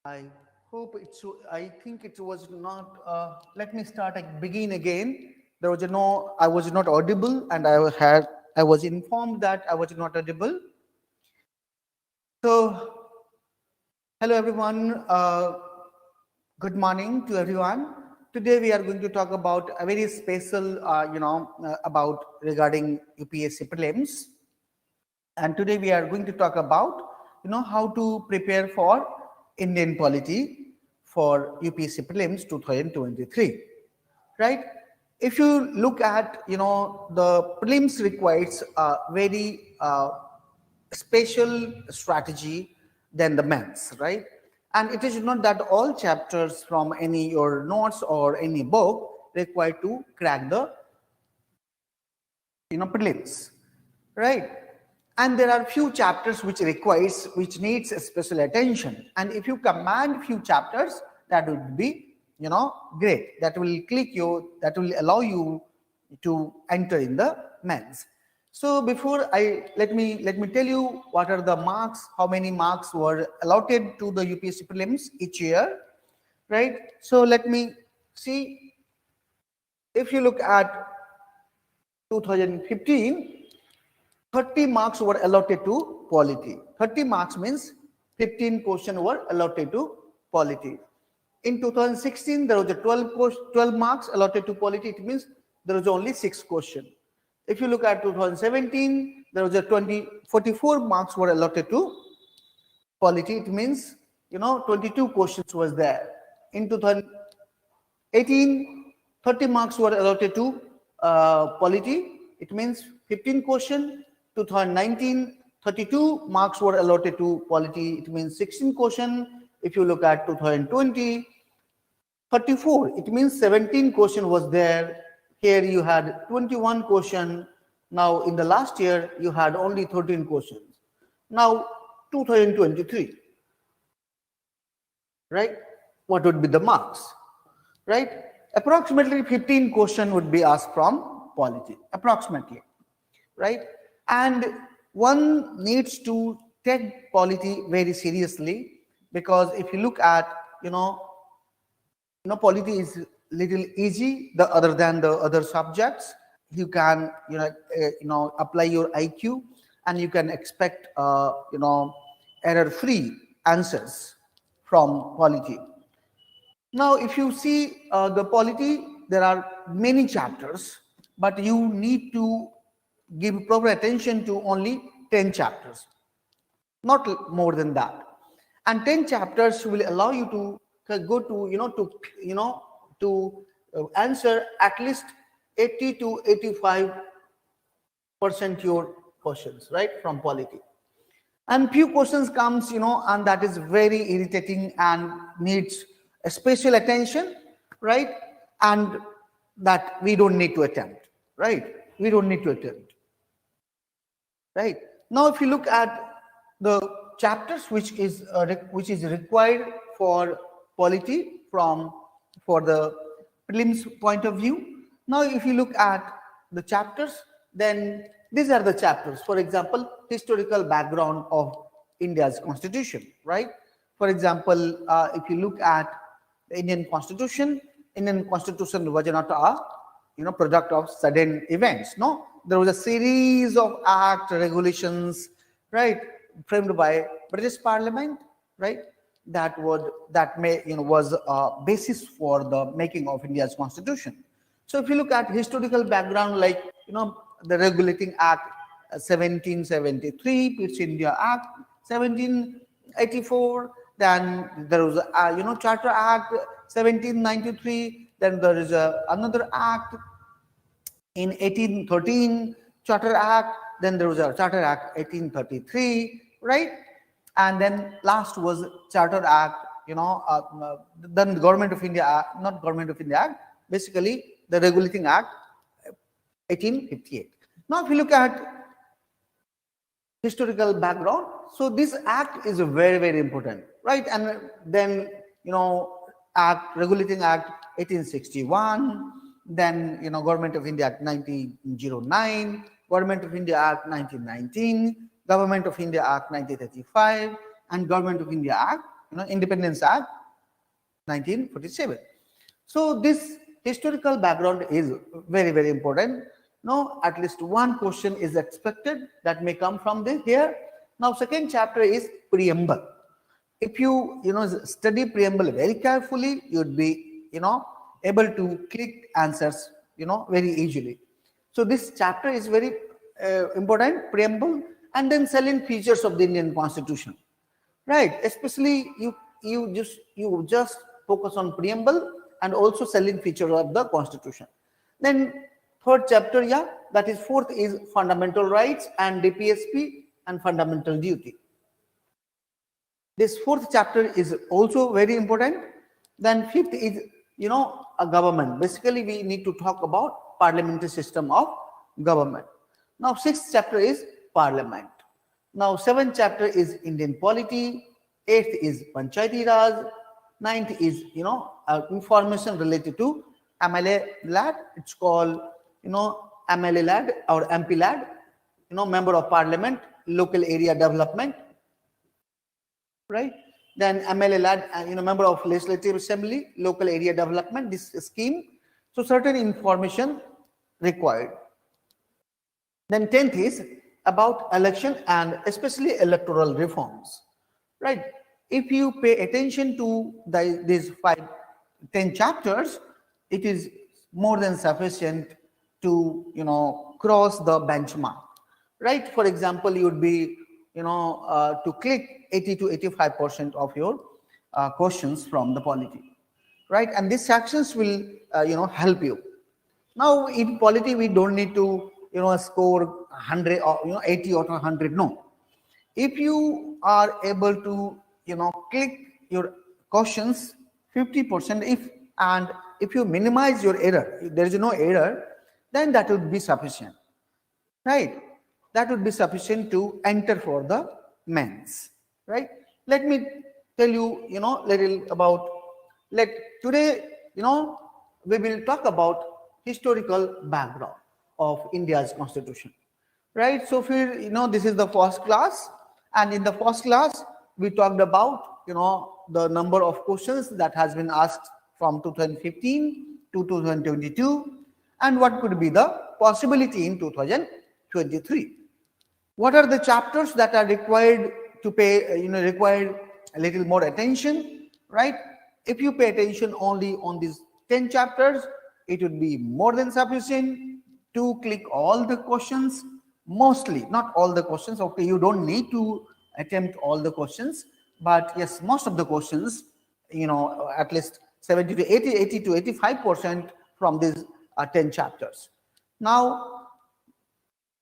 I hope it's, I think it was not, let me start, begin again. There was no, I was not audible and I was informed that I was not audible. So, hello everyone, good morning to everyone. Today we are going to talk about a very special, about regarding UPSC prelims. And today we are going to talk about, how to prepare for Indian polity for UPSC prelims 2023, right? If you look at, the prelims requires a very special strategy than the maths, right? And it is not that all chapters from any your notes or any book required to crack the prelims, right? And there are few chapters which needs special attention, and if you command few chapters, that would be great. That will that will allow you to enter in the mains. So before I let me tell you what are the marks, how many marks were allotted to the UPSC prelims each year, right? So let me see. If you look at 2015, 30 marks were allotted to polity. 30 marks means 15 questions were allotted to polity. In 2016, there was a 12 marks allotted to polity. It means there was only 6 questions. If you look at 2017, there was a 44 marks were allotted to polity. It means 22 questions was there. In 2018, 30 marks were allotted to polity. It means 15 questions. 2019, 32 marks were allotted to polity. It means 16 questions. If you look at 2020, 34, it means 17 question was there. Here you had 21 question. Now in the last year, you had only 13 questions. Now 2023, right? What would be the marks, right? Approximately 15 question would be asked from polity, approximately, right? And one needs to take polity very seriously, because if you look at polity is little easy other than the other subjects. You can apply your IQ, and you can expect error free answers from polity. Now if you see the polity, there are many chapters, but you need to give proper attention to only 10 chapters, not more than that. And 10 chapters will allow you to go to answer at least 80 to 85% your questions, right, from polity. And few questions comes, and that is very irritating and needs a special attention, right? And that we don't need to attempt, right? We don't need to attempt, right? Now if you look at the chapters which is required for polity for the prelims point of view. Now if you look at the chapters, then these are the chapters. For example, historical background of India's constitution, right? For example, if you look at the Indian constitution was not a product of sudden events. No, there was a series of act regulations, right, framed by British Parliament, right, that was a basis for the making of India's constitution. So if you look at historical background, like the Regulating Act 1773, East India Act 1784, then there was Charter Act 1793, then there is another act in 1813, Charter Act, then there was a Charter Act 1833, right? And then last was Charter Act, then the Government of India Act, not Government of India Act, basically the Regulating Act 1858. Now if you look at historical background, so this act is very, very important, right? And then Regulating Act 1861, then Government of India Act 1909, Government of India Act 1919, Government of India Act 1935, and Government of India Act Independence Act 1947. So this historical background is very, very important. Now, at least one question is expected that may come from this here. Now, second chapter is preamble. If you study preamble very carefully, you'd be able to click answers very easily. So this chapter is very important, preamble, and then salient features of the Indian Constitution, right? Especially you just focus on preamble and also salient features of the Constitution. Then third chapter, that is fourth is fundamental rights and DPSP and fundamental duty. This fourth chapter is also very important. Then fifth is a government. Basically, we need to talk about parliamentary system of government. Now, sixth chapter is parliament. Now, seventh chapter is Indian polity. Eighth is Panchayati Raj. Ninth is information related to MLA lad. It's called MLA lad or MP lad. Member of Parliament, local area development. Right. Then MLA lad, member of Legislative Assembly, local area development. This scheme. So certain information required. Then 10th is about election and especially electoral reforms, right? If you pay attention to these 10 chapters, it is more than sufficient to cross the benchmark, right? For example, you would be to click 80 to 85% of your questions from the polity, right? And these sections will help you. Now in polity we don't need to score 100 or 80 or 100. No, if you are able to click your questions 50%, if you minimize your error, if there is no error, then that would be sufficient, right? That would be sufficient to enter for the mains, right? Let me tell you little about today we will talk about historical background of India's constitution, right? So this is the first class, and in the first class we talked about the number of questions that has been asked from 2015 to 2022 and what could be the possibility in 2023. What are the chapters that are required to pay required a little more attention, right? If you pay attention only on these 10 chapters, it would be more than sufficient to click all the questions, mostly, not all the questions. Okay, you don't need to attempt all the questions, but yes, most of the questions, at least 70 to 80 to 85% from these 10 chapters. Now,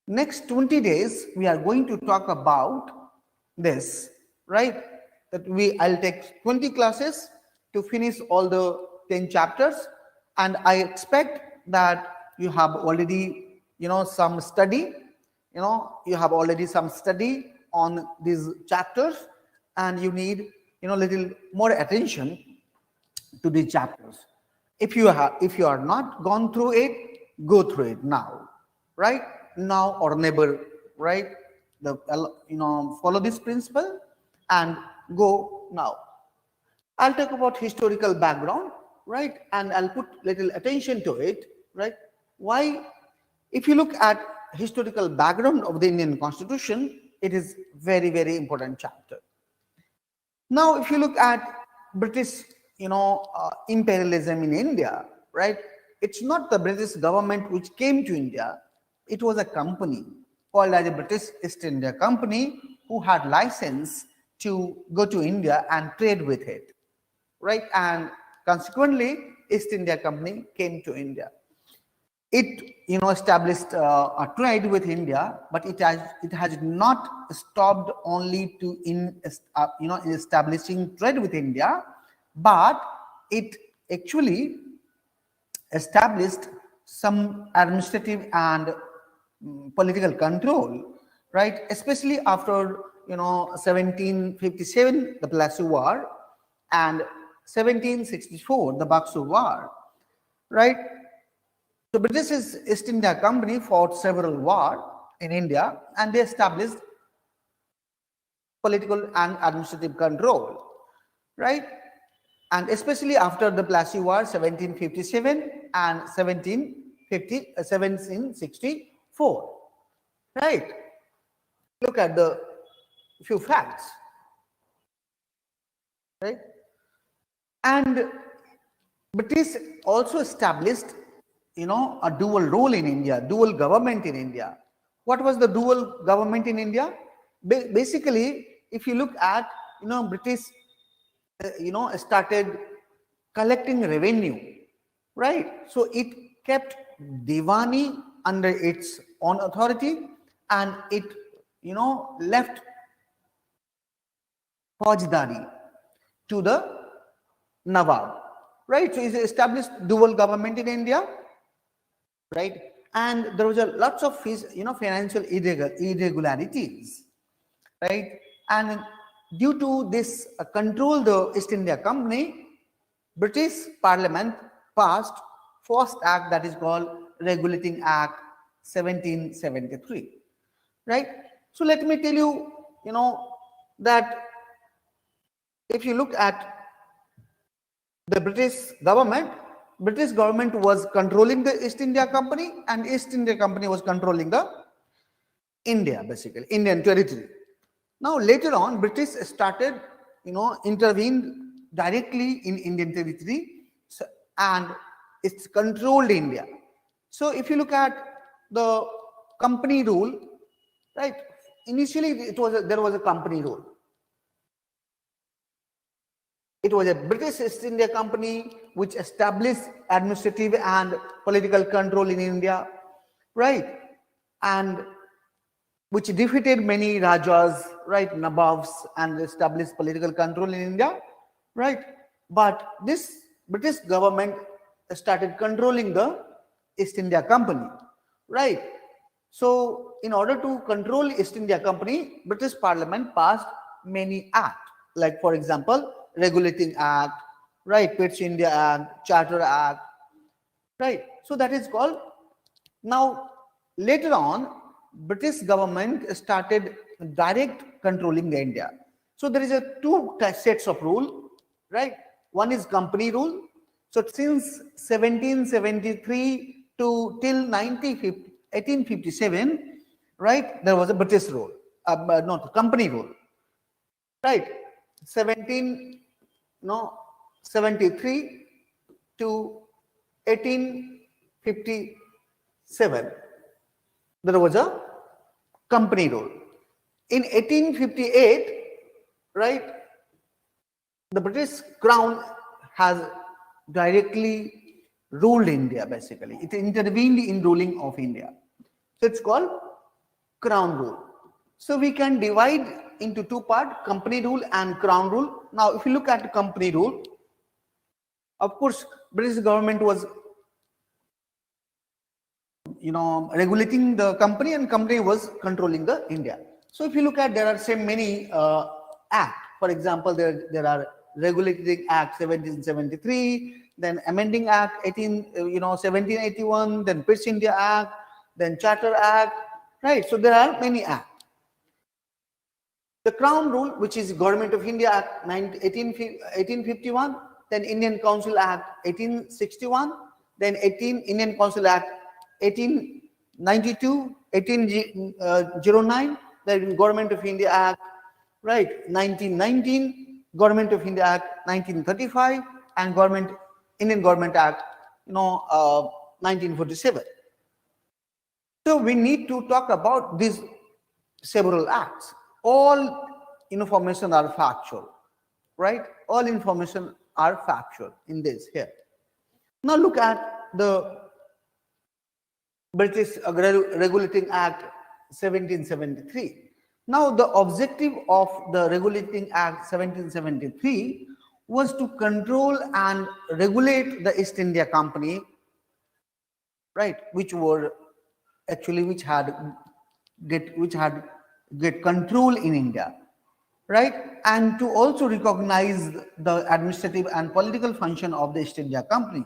next 20 days, we are going to talk about this, right? That I'll take 20 classes to finish all the 10 chapters, and I expect that you have already some study you have already some study on these chapters, and you need little more attention to these chapters. If you are not gone through it, go through it now, right? Now or never, right? Follow this principle and go now. I'll talk about historical background, right? And I'll put little attention to it, right? Why? If you look at historical background of the Indian Constitution, it is very, very important chapter. Now, if you look at British, imperialism in India, right? It's not the British government which came to India. It was a company called as the British East India Company who had license to go to India and trade with it, right? And consequently, East India Company came to India. It established a trade with India, but it has not stopped only to in establishing trade with India, but it actually established some administrative and political control, right? Especially after 1757, the Plassey War, and 1764, the Baksu War, right? So British East India Company fought several wars in India, and they established political and administrative control. right? And especially after the Plassey War, 1757 and 1764, right? Look at the few facts, right? And British also established, a dual role in India, dual government in India. What was the dual government in India? Basically, if you look at, British, started collecting revenue, right? So it kept Diwani under its own authority, and it, left Faujdari to the Nawab, right? So it's established dual government in India, right? And there was a lots of financial irregularities, right? And due to this control the East India Company, British Parliament passed first act, that is called Regulating Act 1773, right? So let me tell you, that if you look at the British government was controlling the East India Company, and East India Company was controlling the India, basically Indian territory. Now later on, British started, intervened directly in Indian territory, and it's controlled India. So if you look at the company rule, right? Initially, there was a company rule. It was a British East India Company which established administrative and political control in India, right? And which defeated many Rajas, right, Nababs, and established political control in India, right? But this British government started controlling the East India Company, right? So in order to control East India Company, British Parliament passed many acts, like for example, Regulating Act, right, Pitt's India Act, Charter Act, right? So that is called. Now later on, British government started direct controlling the India. So there is two sets of rule, right? One is company rule. So since 1773 to till 1857, right, there was a British rule, not company rule, right? 73 to 1857, there was a company rule. In 1858, right, the British Crown has directly ruled India, basically. It intervened in ruling of India. So it's called Crown rule. So we can divide into two parts, company rule and Crown rule. Now, if you look at company rule, of course, British government was, regulating the company, and company was controlling the India. So if you look at, there are so many acts. For example, there are Regulating Act 1773, then Amending Act 1781, then Pitt's India Act, then Charter Act, right? So there are many acts. The Crown Rule, which is Government of India Act 1851, then Indian Council Act 1861, then Indian Council Act 1892, 1809, then Government of India Act, right, 1919, Government of India Act 1935, and Indian Government Act, 1947. So we need to talk about these several acts. All information are factual, right? All information are factual in this here. Now look at the British Regulating Act 1773. Now the objective of the Regulating Act 1773 was to control and regulate the East India Company, right, which had get control in India, right, and to also recognize the administrative and political function of the East India Company.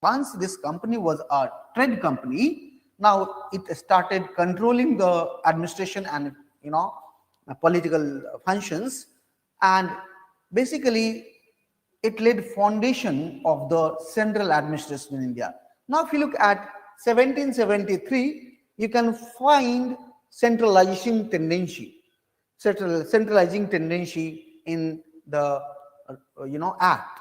Once this company was a trade company, now it started controlling the administration and political functions, and basically it laid foundation of the central administration in India. Now, if you look at 1773, you can find centralizing tendency in the act,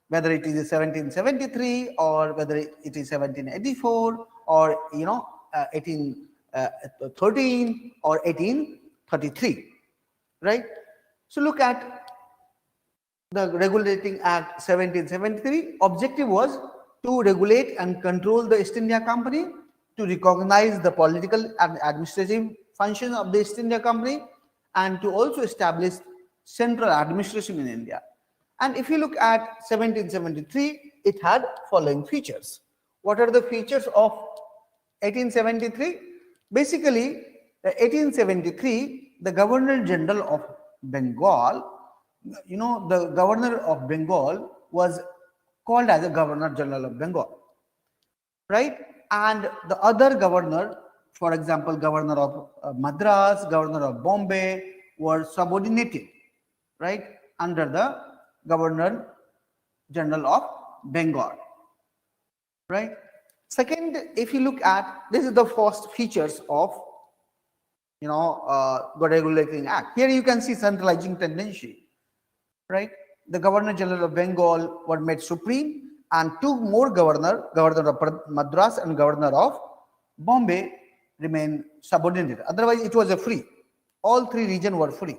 whether it is 1773 or whether it is 1784 or 1813 or 1833, right? So look at the Regulating Act 1773. Objective was to regulate and control the East India Company, to recognize the political and administrative functions of the East India Company, and to also establish central administration in India. And if you look at 1773, it had following features. What are the features of 1873? Basically, 1873, the Governor General of Bengal, the Governor of Bengal was called as a Governor General of Bengal, right? And the other governor, for example, Governor of Madras, Governor of Bombay, were subordinated, right, under the Governor General of Bengal, right? Second, if you look at, this is the first features of the Regulating Act. Here you can see centralizing tendency, right? The Governor General of Bengal were made supreme, and two more Governor of Madras and Governor of Bombay remain subordinate. Otherwise, it was a free. All three regions were free.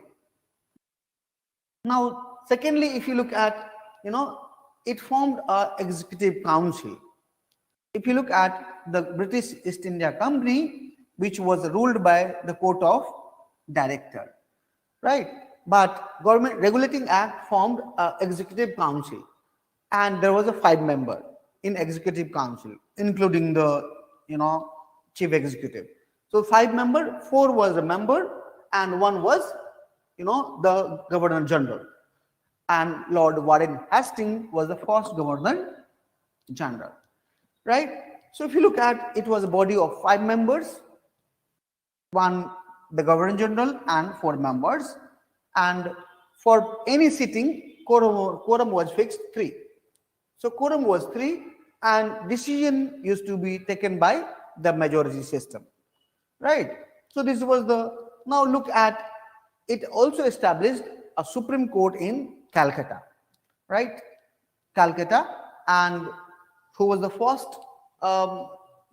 Now, secondly, if you look at, it formed an executive council. If you look at the British East India Company, which was ruled by the Court of Director, right? But Government Regulating Act formed an executive council, and there was a 5-member in executive council, including the chief executive. So 5-member, 4 was a member, and 1 was the Governor General, and Lord Warren Hastings was the first Governor General, right? So if you look at, it was a body of 5 members, 1 the Governor General and 4 members, and for any sitting, quorum was fixed 3. So quorum was 3, and decision used to be taken by the majority system, right? So this was the, now look at, it also established a Supreme Court in Calcutta, right? Calcutta, and who was the first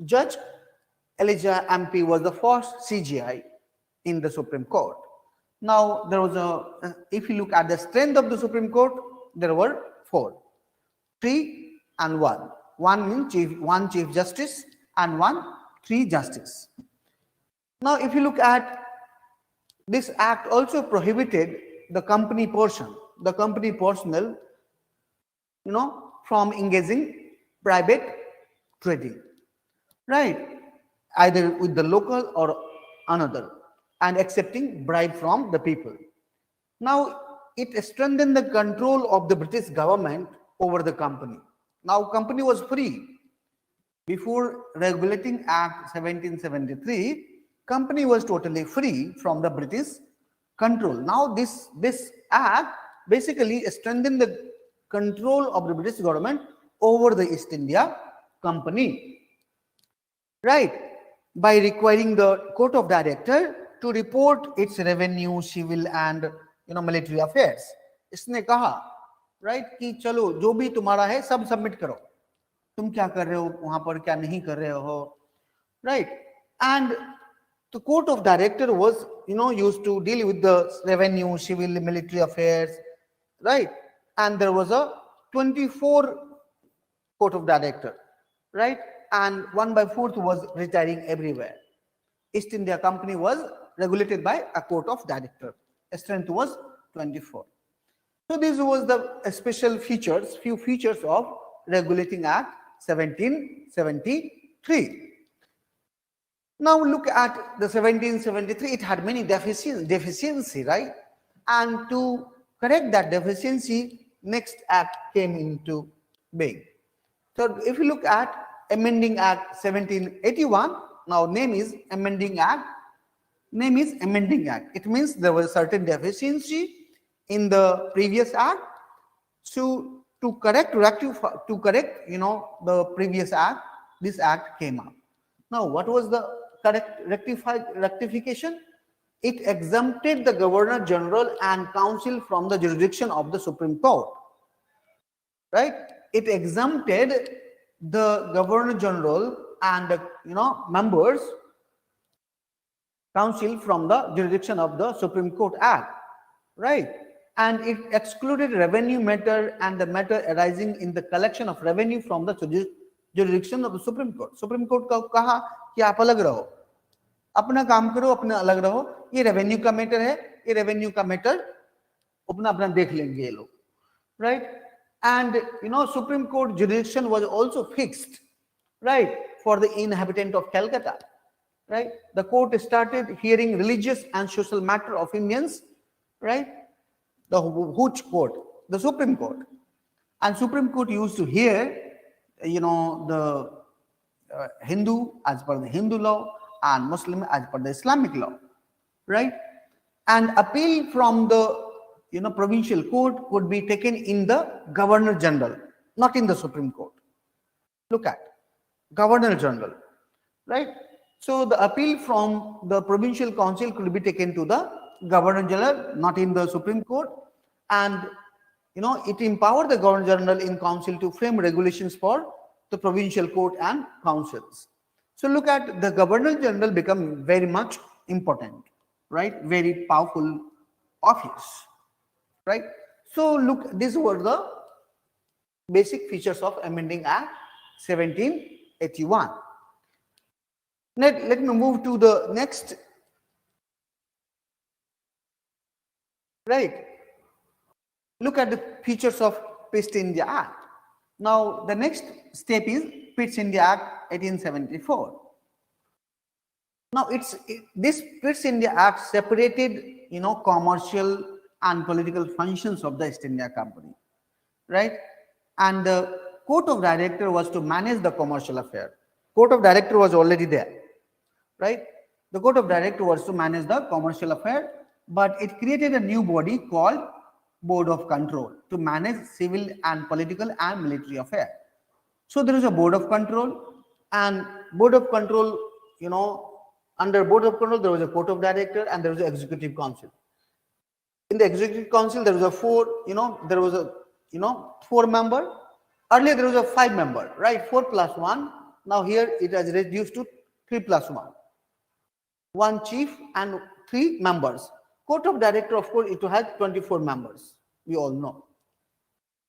judge? Elijah MP was the first CJI in the Supreme Court. Now there was a, if you look at the strength of the Supreme Court, there were 4, 3 and 1. 1 means 1 Chief Justice and 1 3 Justice. Now if you look at, this act also prohibited the company portion, the company personnel, from engaging private trading, right? Either with the local or another, and accepting bribe from the people. Now it strengthened the control of the British government over the company. Now company was free. Before Regulating Act 1773, company was totally free from the British control. Now this act basically strengthened the control of the British government over the East India Company, right? By requiring the Court of Director to report its revenue, civil and military affairs. इसने कहा, right, कि चलो जो भी तुम्हारा है सब submit करो, तुम क्या कर रहे हो वहां पर, क्या नहीं कर रहे हो, right? And the Court of Director was used to deal with the revenue, civil, military affairs, right? And there was a 24 Court of Director, right? And 1/4 was retiring everywhere. East India Company was regulated by a Court of Director. Strength was 24. So this was the special features, few features of Regulating Act 1773. Now look at the 1773. It had many deficiency, right? And to correct that deficiency, next act came into being. So if you look at Amending Act 1781, now name is Amending Act. Name is Amending Act. It means there was a certain deficiency in the previous act. So to correct the previous act, this act came up. Now, what was the rectification? It exempted the Governor General and Council from the jurisdiction of the Supreme Court. Right? It exempted the Governor General and the members, Council from the jurisdiction of the Supreme Court Act. Right? And it excluded revenue matter and the matter arising in the collection of revenue from the jurisdiction of the Supreme Court. Supreme Court का कहा कि आप अलग रहो, अपना काम करो, अपना अलग रहो, ये रेवेन्यू का मैटर है, ये रेवेन्यू का मैटर अपना अपना देख लेंगे ये लोग, right? And Supreme Court jurisdiction was also fixed, right, for the inhabitant of Calcutta, right? The court started hearing religious and social matter of Indians, right? The which court? The Supreme Court. And Supreme Court used to hear the Hindu as per the Hindu law and Muslim as per the Islamic law, right? And appeal from the provincial court could be taken in the Governor General, not in the Supreme Court. Look at Governor General, right? So the appeal from the provincial council could be taken to the Governor General, not in the Supreme Court. And it empowered the Governor General in council to frame regulations for the provincial court and councils. So look at the Governor General become very much important, right? Very powerful office, right? So look, these were the basic features of amending Act 1781. Let me move to the next, right? Look at the features of Pitt India Act. Now, the next step is Pitt India Act 1874. Now, this Pitt India Act separated, commercial and political functions of the East India Company, right? And the Court of Director was to manage the commercial affair. Court of Director was already there, right? The Court of Director was to manage the commercial affair, but it created a new body called Board of Control to manage civil and political and military affairs. So there is a Board of Control, and Board of Control, under Board of Control there was a Court of Director and there was an Executive Council. In the Executive Council there was a four member. Earlier there was a 5 member, right? 4 plus 1. Now here it has reduced to 3 plus 1. 1 chief and 3 members. Court of Director, of course, it has 24 members. We all know,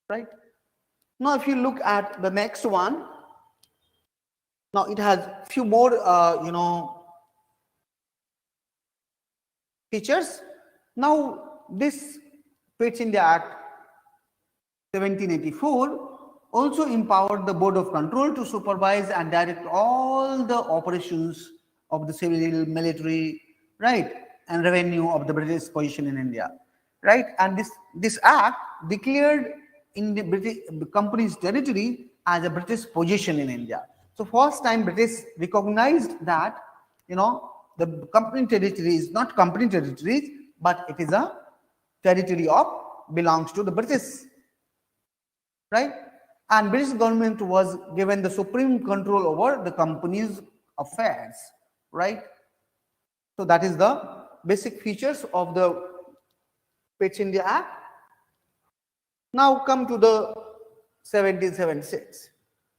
right? Now, if you look at the next one, now it has few more, features. Now, this Pitt India Act 1784 also empowered the Board of Control to supervise and direct all the operations of the civil, military, right, and revenue of the British position in India, right? And this act declared in the British company's territory as a British position in India. So first time British recognized that the company territory is not company territories, but it is a territory belongs to the British, right? And British government was given the supreme control over the company's affairs, right? So that is the basic features of the Pitt India Act. Now come to the 1776.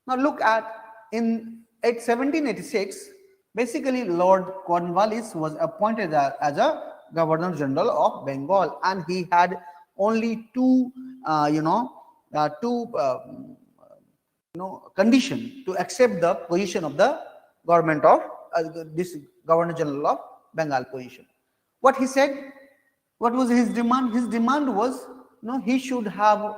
Now look at 1786, basically Lord Cornwallis was appointed as a Governor General of Bengal, and he had only two condition to accept the position of the government of this Governor General of Bengal position. What he said, what was his demand? His demand was, he should have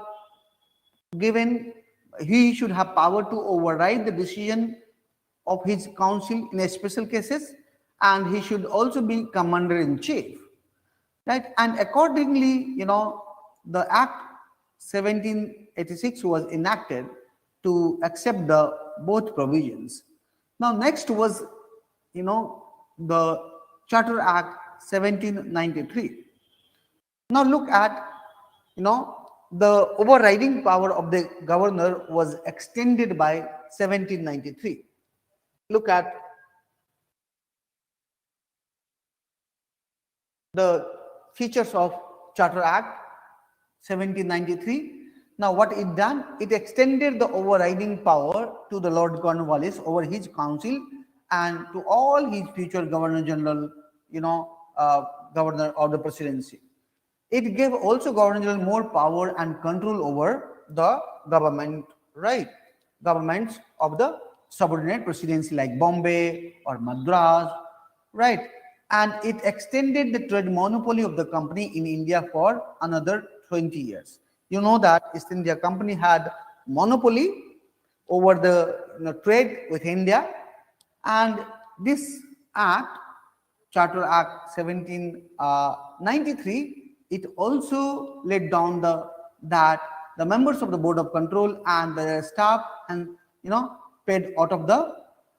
power to override the decision of his council in special cases, and he should also be commander-in-chief, right? And accordingly, the Act 1786 was enacted to accept the both provisions. Now, next was, the Charter Act 1793. Now look at the overriding power of the governor was extended by 1793. Look at the features of Charter Act 1793. Now, what it done? It extended the overriding power to the Lord Cornwallis over his council and to all his future Governor General, Governor of the presidency. It gave also Governor General more power and control over the government, right? Governments of the subordinate presidency like Bombay or Madras, right? And it extended the trade monopoly of the company in India for another 20 years. You know that East India Company had monopoly over the trade with India, and this act, Charter Act 1793, it also laid down that the members of the Board of Control and the staff and paid out of the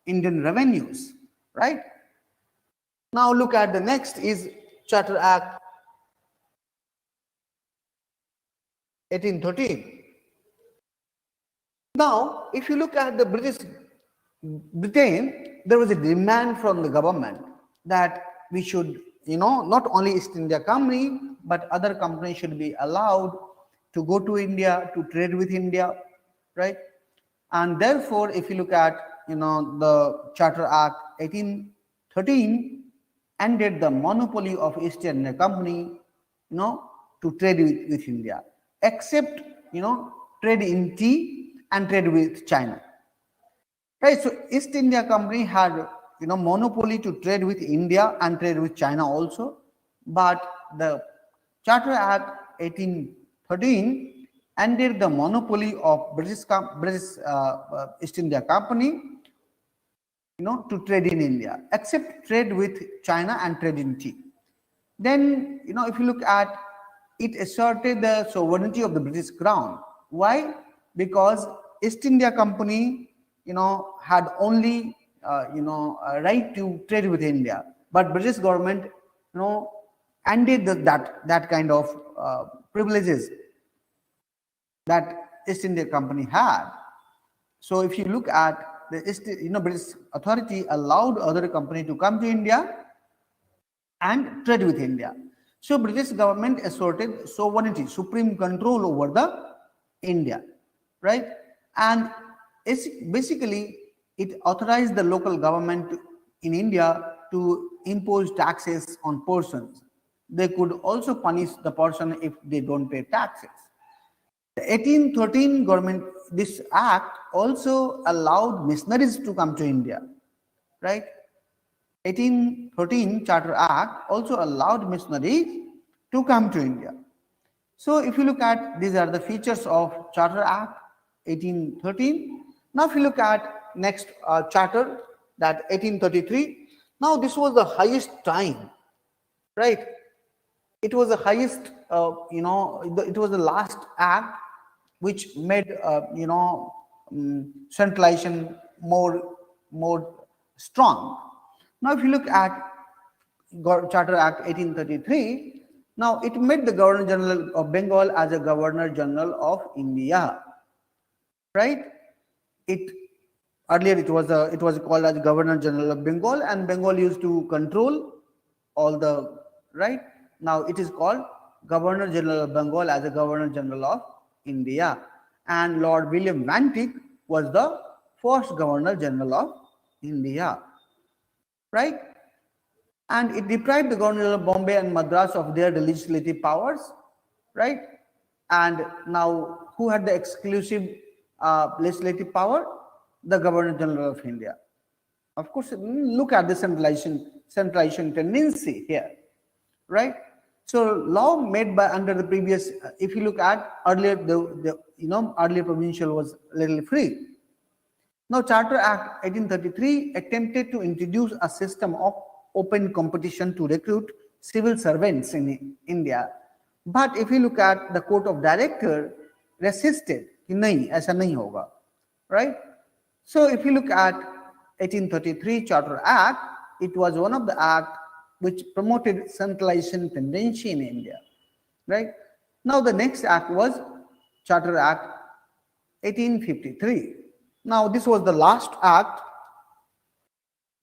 Indian revenues, right? Now look at the next is Charter Act 1813. Now, if you look at the Britain, there was a demand from the government that we should, not only East India Company, but other companies should be allowed to go to India, to trade with India, right? And therefore, if you look at, the Charter Act 1813 ended the monopoly of East India Company, to trade with India, except, trade in tea and trade with China. Right, so East India Company had monopoly to trade with India and trade with China also, but the Charter Act 1813 ended the monopoly of British East India Company to trade in India, except trade with China and trade in tea. Then if you look at it, asserted the sovereignty of the British Crown. Why? Because East India Company had only a right to trade with India, but British government ended that kind of privileges that East India Company had. So if you look at the British authority allowed other company to come to India and trade with India. So British government asserted sovereignty, supreme control over the India, right? And basically it authorized the local government in India to impose taxes on persons. They could also punish the person if they don't pay taxes. The 1813 government, this act also allowed missionaries to come to India, right? 1813 Charter Act also allowed missionaries to come to India. So if you look at, these are the features of Charter Act 1813. Now if you look at next charter, that 1833, now this was the highest time, right? It was the highest, it was the last act which made, centralization more strong. Now, if you look at Charter Act 1833, now it made the Governor General of Bengal as a Governor General of India, right? Earlier it was called as Governor General of Bengal, and Bengal used to control all the, right? Now it is called Governor General of Bengal as a Governor General of India, and Lord William Vantick was the first Governor General of India, right? And it deprived the Governor of Bombay and Madras of their legislative powers, right? And now who had the exclusive legislative power? The Governor General of India. Of course, look at the centralization tendency here, right? So law made by under the previous, if you look at earlier, earlier provincial was a little free. Now Charter Act 1833 attempted to introduce a system of open competition to recruit civil servants in India. But if you look at the Court of Director, resisted, nahi, aisa nahi hoga, right? So if you look at 1833 Charter Act, it was one of the acts which promoted centralization tendency in India, right? Now the next act was Charter Act 1853. Now this was the last act,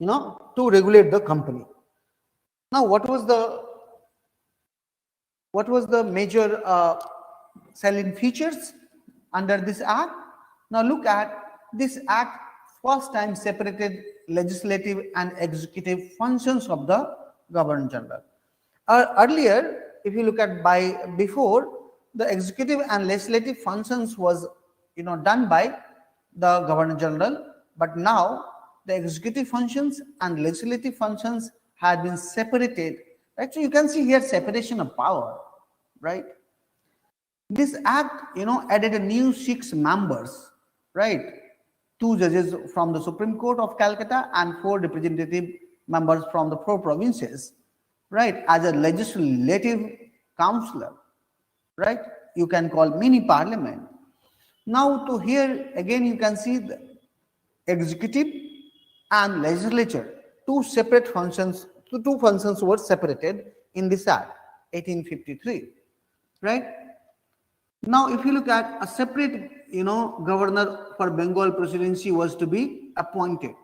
to regulate the company. Now what was the major salient features under this act? Now look at this act. First time separated legislative and executive functions of the Governor General. Earlier, if you look at before, the executive and legislative functions was done by the Governor General, but now the executive functions and legislative functions had been separated. Right? So you can see here separation of power, right? This act, added a new 6 members, right? 2 judges from the Supreme Court of Calcutta and 4 representative members from the 4 provinces, right? As a legislative councillor, right? You can call mini parliament. Now to here again you can see the executive and legislature, 2 separate functions. 2 functions were separated in this act 1853, right? Now if you look at a separate governor for Bengal presidency was to be appointed,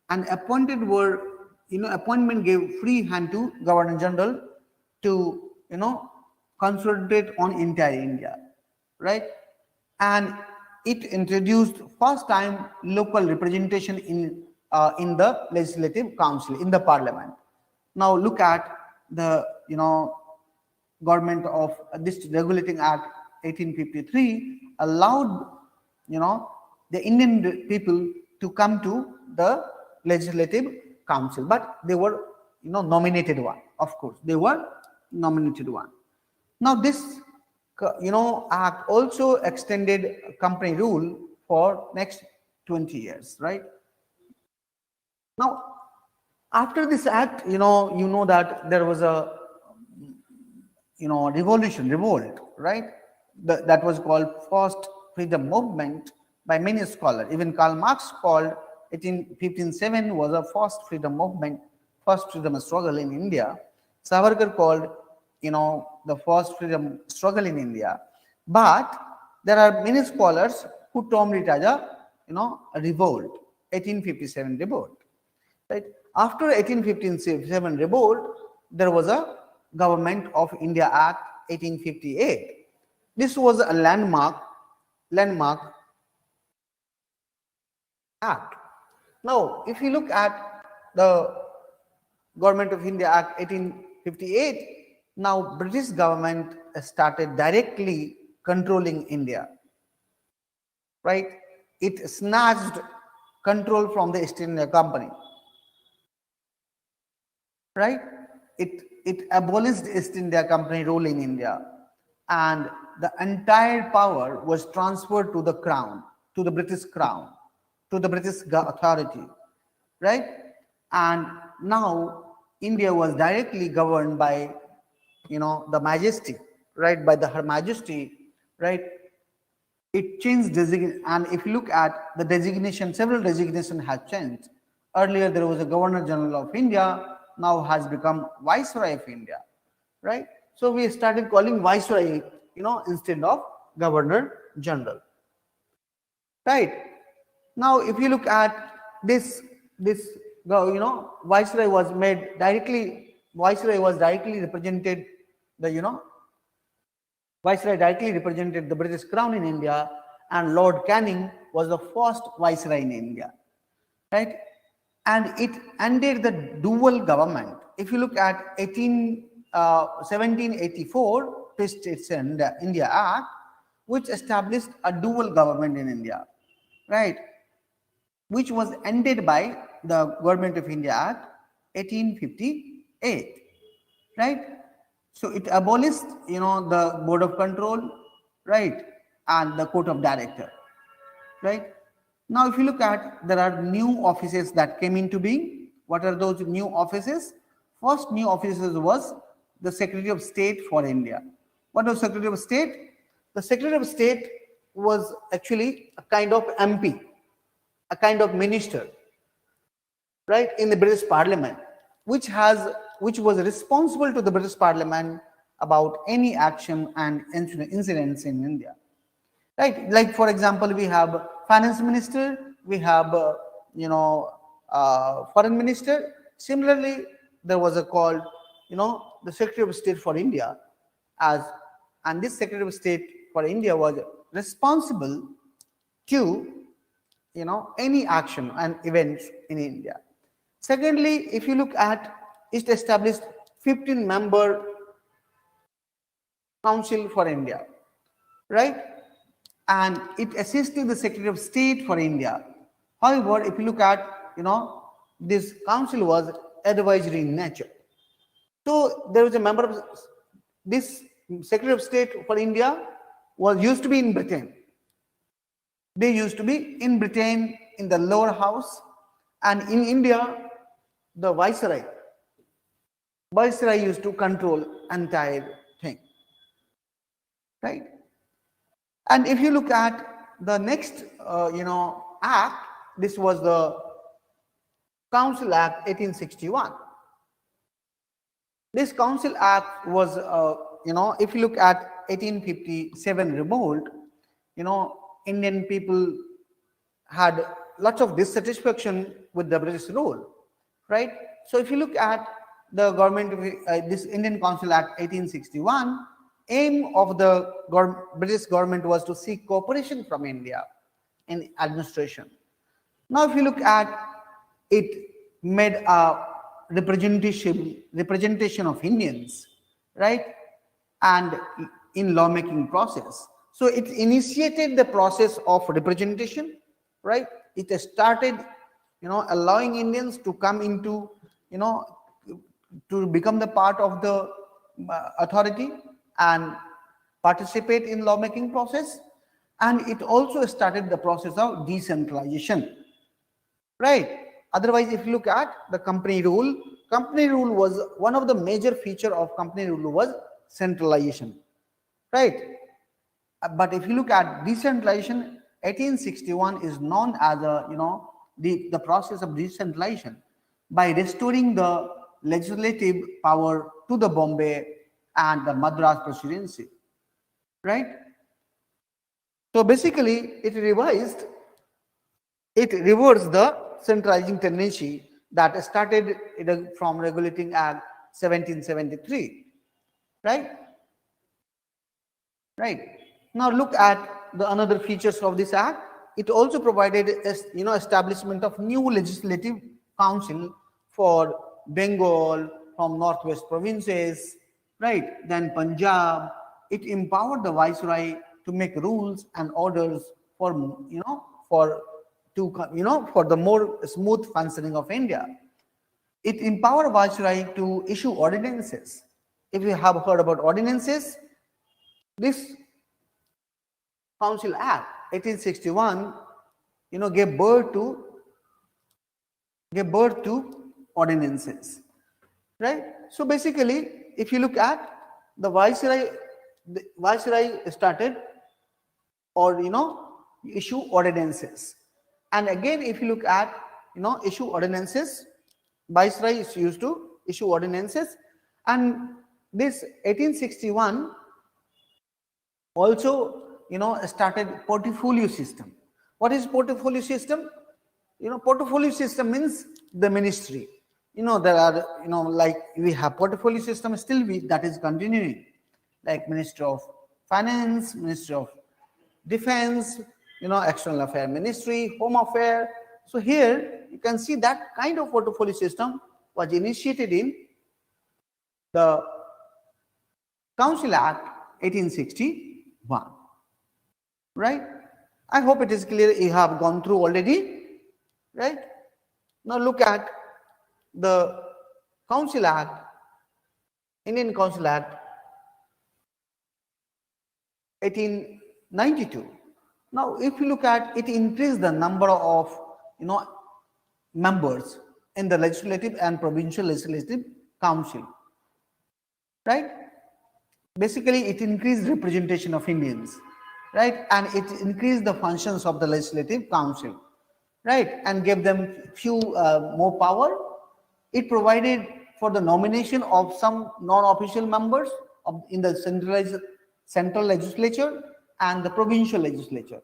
and appointment gave free hand to Governor General to concentrate on entire India, right? And it introduced first time local representation in the legislative council, in the parliament. Now look at the government of this regulating act 1853 allowed the Indian people to come to the legislative council, but they were nominated one. Of course they were nominated one. Now this act also extended company rule for next 20 years, right? Now after this act, that there was a revolt, right? That was called first freedom movement by many scholars. Even Karl Marx called 1557 was a first freedom movement, first freedom struggle in India. Savarkar called the first freedom struggle in India. But there are many scholars who termed it as a revolt, 1857 revolt, right? After 1857 revolt, there was a Government of India Act 1858. This was a landmark act. Now, if you look at the Government of India Act 1858, now British government started directly controlling India, right? It snatched control from the East India Company, right? It abolished East India Company rule in India, and the entire power was transferred to the crown, to the British crown, to the British authority, right? And now India was directly governed by the Majesty, right? By Her Majesty, right? It changed designation, and if you look at the designation, several designations have changed. Earlier there was a Governor General of India, now has become Viceroy of India, right? So we started calling Viceroy, instead of Governor General, right? Now if you look at this Viceroy was directly represented Viceroy directly represented the British Crown in India, and Lord Canning was the first Viceroy in India, right? And it ended the dual government. If you look at 1784 British States and India Act, which established a dual government in India, right? Which was ended by the Government of India Act 1858, right? So it abolished, the Board of Control, right, and the Court of Director, right? Now, if you look at, there are new offices that came into being. What are those new offices? First new offices was the Secretary of State for India. What was Secretary of State? The Secretary of State was actually a kind of MP, a kind of minister, right, in the British Parliament, which was responsible to the British Parliament about any action and incidents in India. Right? Like for example, we have finance minister, we have foreign minister. Similarly, there was a called the Secretary of State for India, and this Secretary of State for India was responsible to any action and events in India. Secondly, if you look at, it established 15-member Council for India, right? And it assisted the Secretary of State for India. However, if you look at, this council was advisory in nature. So there was a member of this Secretary of State for India used to be in Britain. They used to be in Britain in the lower house, and in India, the Viceroy used to control entire thing, right? And if you look at the next, act, this was the Council Act 1861. This Council Act was, if you look at 1857 revolt, Indian people had lots of dissatisfaction with the British rule, right? So if you look at the government, this Indian Council Act 1861, aim of the British government was to seek cooperation from India in administration. Now, if you look at it, made a representation of Indians, right, and in lawmaking process. So it initiated the process of representation, right? It started, allowing Indians to come into, to become the part of the authority and participate in lawmaking process. And it also started the process of decentralization, right? Otherwise, if you look at the company rule was one of the major feature of company rule was centralization, right? But if you look at decentralization, 1861 is known as the process of decentralization by restoring the legislative power to the Bombay and the Madras presidency, right? So basically, it reversed the centralizing tendency that started from Regulating Act 1773, right? Right. Now look at the another features of this act. It also provided establishment of new legislative council for Bengal, from northwest provinces, right? Then Punjab. It empowered the viceroy to make rules and orders for the more smooth functioning of India. It empowered viceroy to issue ordinances. If you have heard about ordinances, this Council Act 1861, gave birth to ordinances, right? So basically, if you look at the viceroy started or issue ordinances, and again, if you look at issue ordinances, viceroy is used to issue ordinances, and this 1861 also started portfolio system. What is portfolio system? Portfolio system means the ministry. There are like we have portfolio system still that is continuing, like Ministry of Finance, Ministry of Defense, External Affairs Ministry, Home Affairs. So here you can see that kind of portfolio system was initiated in the Council Act 1861, right? I hope it is clear. You have gone through already, right? Now look at the Council Act, Indian Council Act 1892. Now, if you look at it, increased the number of members in the legislative and provincial legislative council, right? Basically, it increased representation of Indians, right? And it increased the functions of the legislative council, right? And gave them few more power. It provided for the nomination of some non-official members in the central legislature and the provincial legislature.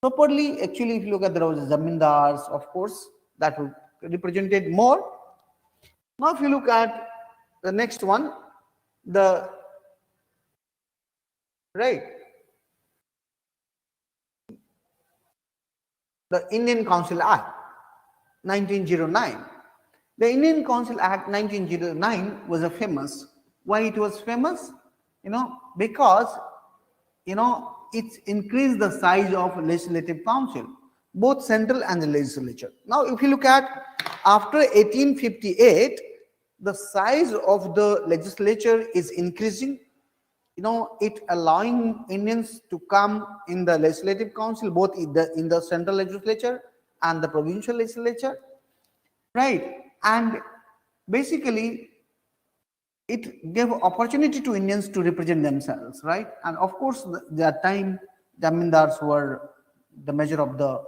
Properly, actually, if you look at, there was zamindars, of course, that were represented more. Now, if you look at the next one, the Indian Council Act 1909. The Indian Council Act 1909 was a famous. Why it was famous? Because it increased the size of legislative council, both central and the legislature. Now, if you look at after 1858, the size of the legislature is increasing. It allowing Indians to come in the legislative council, both in the central legislature and the provincial legislature, right? And basically, it gave opportunity to Indians to represent themselves, right? And of course, that time, zamindars were the measure of the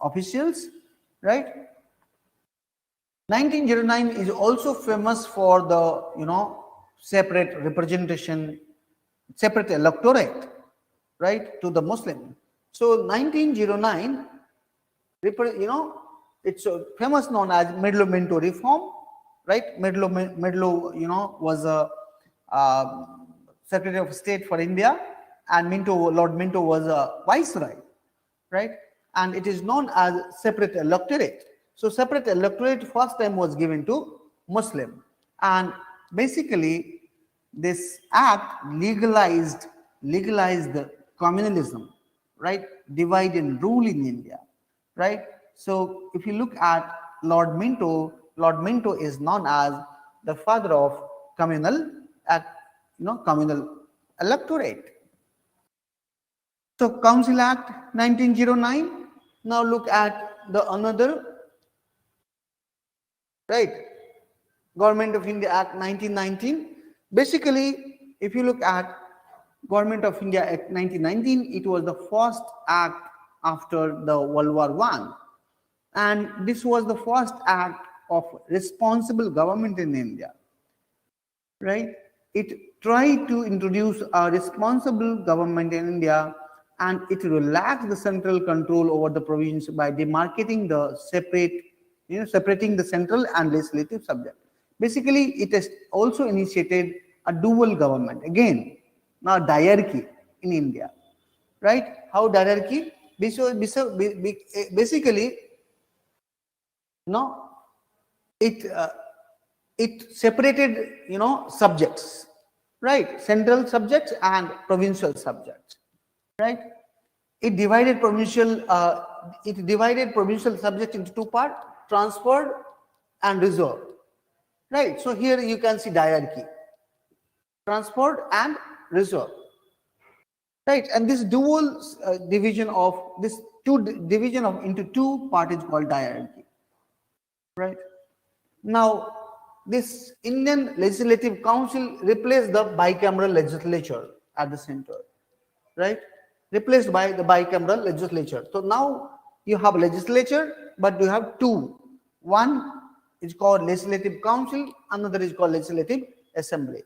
officials, right? 1909 is also famous for the, separate representation, separate electorate, right, to the Muslim. So 1909, it's famous known as Medlo-Minto reform, right? Medlo, was a Secretary of State for India, and Lord Minto was a viceroy, right? And it is known as separate electorate. So separate electorate first time was given to Muslim, and basically this act legalized the communalism, right? Divide and rule in India, right? So if you look at Lord Minto is known as the father of communal electorate. So Council Act 1909. Now look at the another, right? Government of India Act 1919. Basically, if you look at Government of India Act 1919, it was the first act after the World War I. And this was the first act of responsible government in India, right? It tried to introduce a responsible government in India, and it relaxed the central control over the province by demarcating the separating the central and legislative subject. Basically, it has also initiated a dual government. Again, now diarchy in India, right? How diarchy? Basically, it separated, subjects, right? Central subjects and provincial subjects, right? It divided provincial subjects into two parts: transferred and reserved, right? So here you can see diarchy, transferred and reserved, right? And this dual division of into two parts is called diarchy, right? Now, this Indian Legislative Council replaced the bicameral legislature at the center, right? Replaced by the bicameral legislature. So now you have legislature, but you have two. One is called Legislative Council, another is called Legislative Assembly.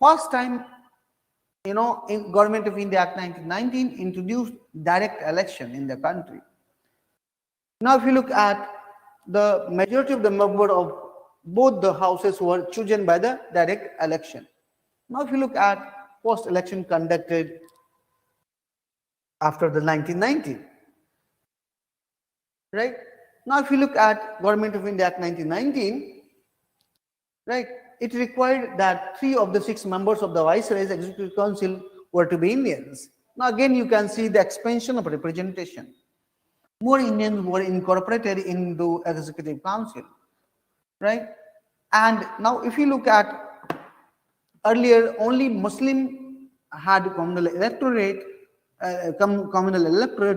First time, in Government of India Act 1919 introduced direct election in the country. Now, if you look at the majority of the member of both the houses were chosen by the direct election. Now, if you look at post-election conducted after the 1990, right? Now, if you look at Government of India Act 1919, right, it required that 3 of the 6 members of the Viceroy's Executive Council were to be Indians. Now, again, you can see the expansion of representation. More Indians were incorporated into Executive Council, right? And now, if you look at earlier, only Muslim had communal electorate,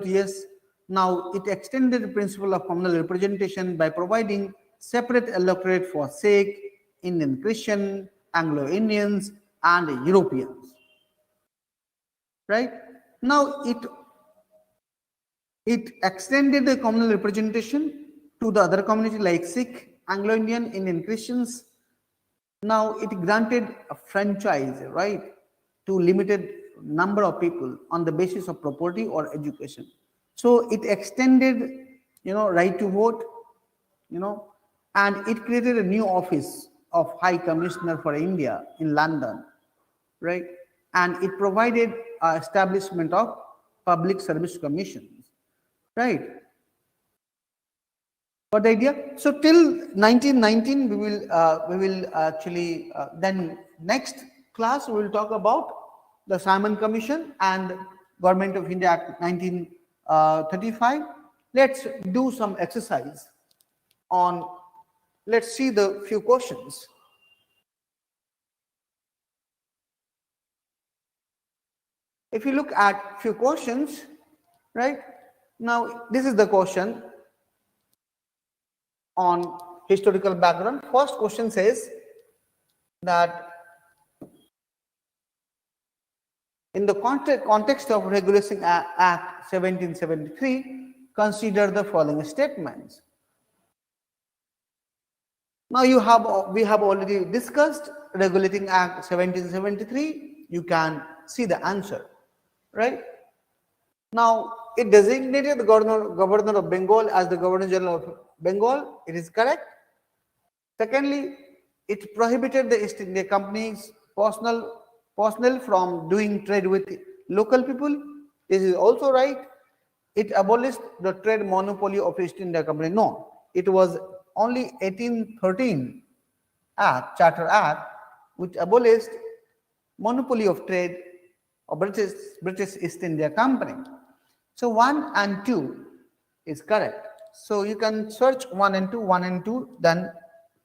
yes. Now, it extended the principle of communal representation by providing separate electorate for Sikh, Indian Christian, Anglo-Indians, and Europeans, right? Now, it extended the communal representation to the other community like Sikh, Anglo-Indian, Indian Christians, Now it granted a franchise, right, to limited number of people on the basis of property or education. So it extended, right to vote, and it created a new office of High Commissioner for India in London, right? And it provided establishment of public service commissions, right? Got the idea? So till 1919, we will actually then next class we will talk about the Simon Commission and Government of India Act 1935. Let's do some exercise on. Let's see the few questions. If you look at few questions, right? Now this is the question on historical background. First question says that in the context of Regulation Act 1773, consider the following statements. Now we have already discussed Regulating Act 1773. You can see the answer, right? Now it designated the governor of Bengal as the Governor General of Bengal. It is correct. Secondly, it prohibited the East India Company's personnel from doing trade with local people. This is also right. It abolished the trade monopoly of East India Company. No, it was only 1813 Act, Charter Act, which abolished monopoly of trade of British East India Company. So 1 and 2 is correct. So you can search 1 and 2, then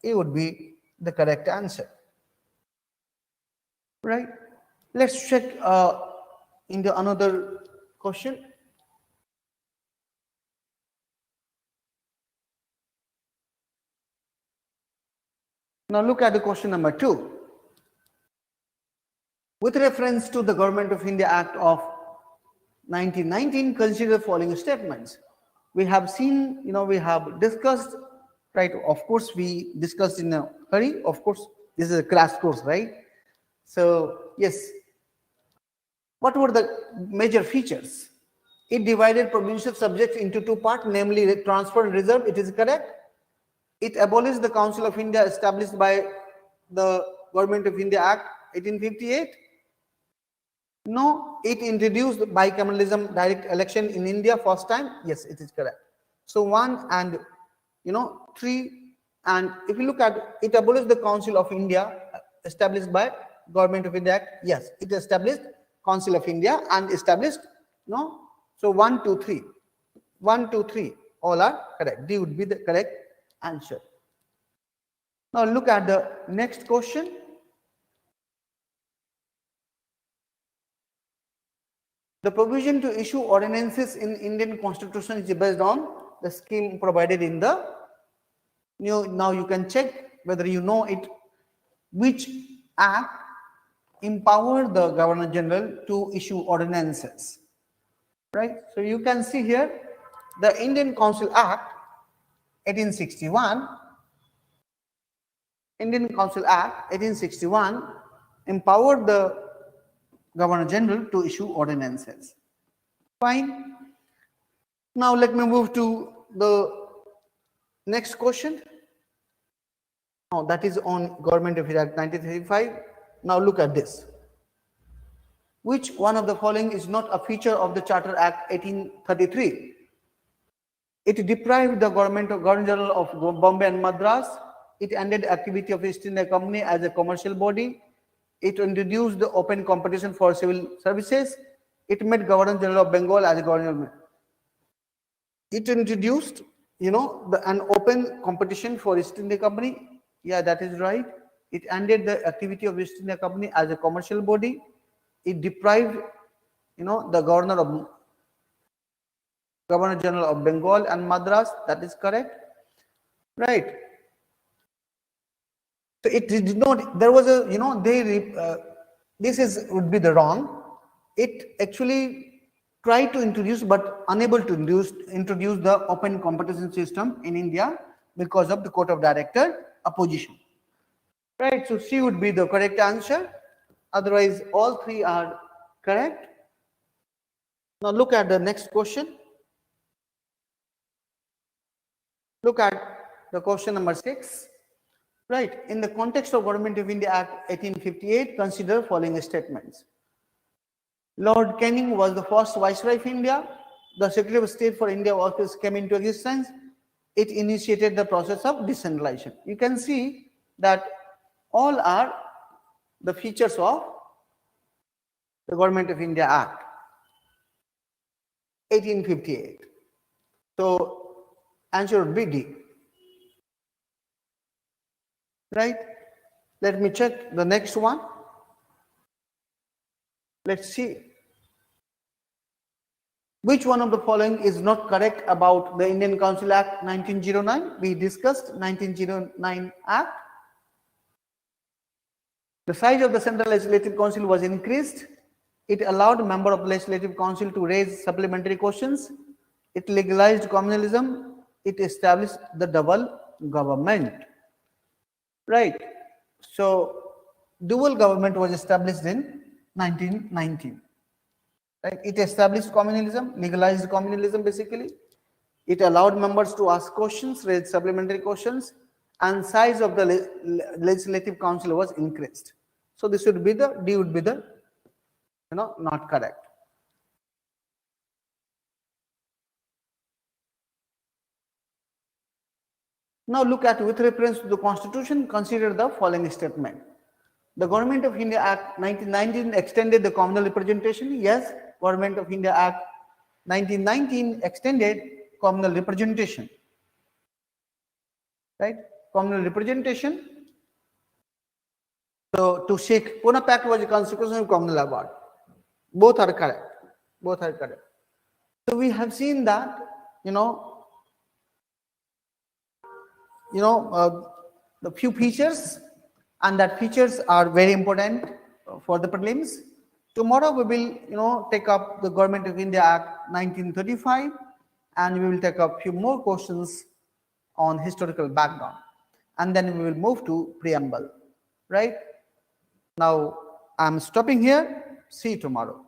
it would be the correct answer. Right? Let's check into another question. Now look at the question number 2. With reference to the Government of India Act of 1919, consider the following statements. We have seen, we have discussed, right? Of course, we discussed in a hurry. Of course, this is a class course, right? So, yes. What were the major features? It divided provincial subjects into two parts, namely transfer and reserve. It is correct. It abolished the Council of India established by the Government of India Act 1858. No, it introduced bicameralism, direct election in India first time. Yes, it is correct. So 1 and 3, and if you look at it, abolished the Council of India established by Government of India Act. Yes, it established Council of India and established So 1, 2, 3, 1, 2, 3, all are correct. D would be the correct answer. Now look at the next question. The provision to issue ordinances in Indian Constitution is based on the scheme provided in the now you can check whether you know it, which act empowered the Governor General to issue ordinances, right? So you can see here the Indian Council Act 1861, Indian Council Act 1861 empowered the Governor General to issue ordinances. Fine. Now let me move to the next question. Now that is on Government of India Act 1935. Now look at this. Which one of the following is not a feature of the Charter Act 1833? It deprived the Governor General of Bombay and Madras. It ended activity of East India Company as a commercial body. It introduced the open competition for civil services. It made Governor General of Bengal as a governor. It introduced, an open competition for East India Company. Yeah, that is right. It ended the activity of East India Company as a commercial body. It deprived, the Governor General of Bengal and Madras. That is correct, right? So it did not. There was a, this would be the wrong. It actually tried to introduce but unable to introduce the open competition system in India because of the Court of Director opposition. right? So C would be the correct answer. Otherwise, all three are correct. Now look at the next question. Look at the question number 6. Right. In the context of Government of India Act 1858, consider following statements. Lord Canning was the first Viceroy of India. The Secretary of State for India office came into existence. It initiated the process of decentralization. You can see that all are the features of the Government of India Act 1858. So answer would be D. Right? Let me check the next one. Let's see. Which one of the following is not correct about the Indian Council Act 1909? We discussed 1909 Act. The size of the Central Legislative Council was increased. It allowed member of the Legislative Council to raise supplementary questions. It legalized communalism. It established the double government. Right. So, dual government was established in 1919. Right. It established communalism, legalized communalism basically. It allowed members to ask questions, raise supplementary questions, and size of the Legislative Council was increased. So this would be the D would be the not correct. Now look at with reference to the Constitution, consider the following statement. The Government of India Act 1919 extended the communal representation. Yes, Government of India Act 1919 extended communal representation. Right? Communal representation. So to seek Pune Pact was a constitutional communal award. Both are correct. Both are correct. So we have seen that the few features, and that features are very important for the prelims. Tomorrow we will take up the Government of India Act 1935, and we will take up few more questions on historical background, and then we will move to preamble. Right? Now I'm stopping here. See you tomorrow.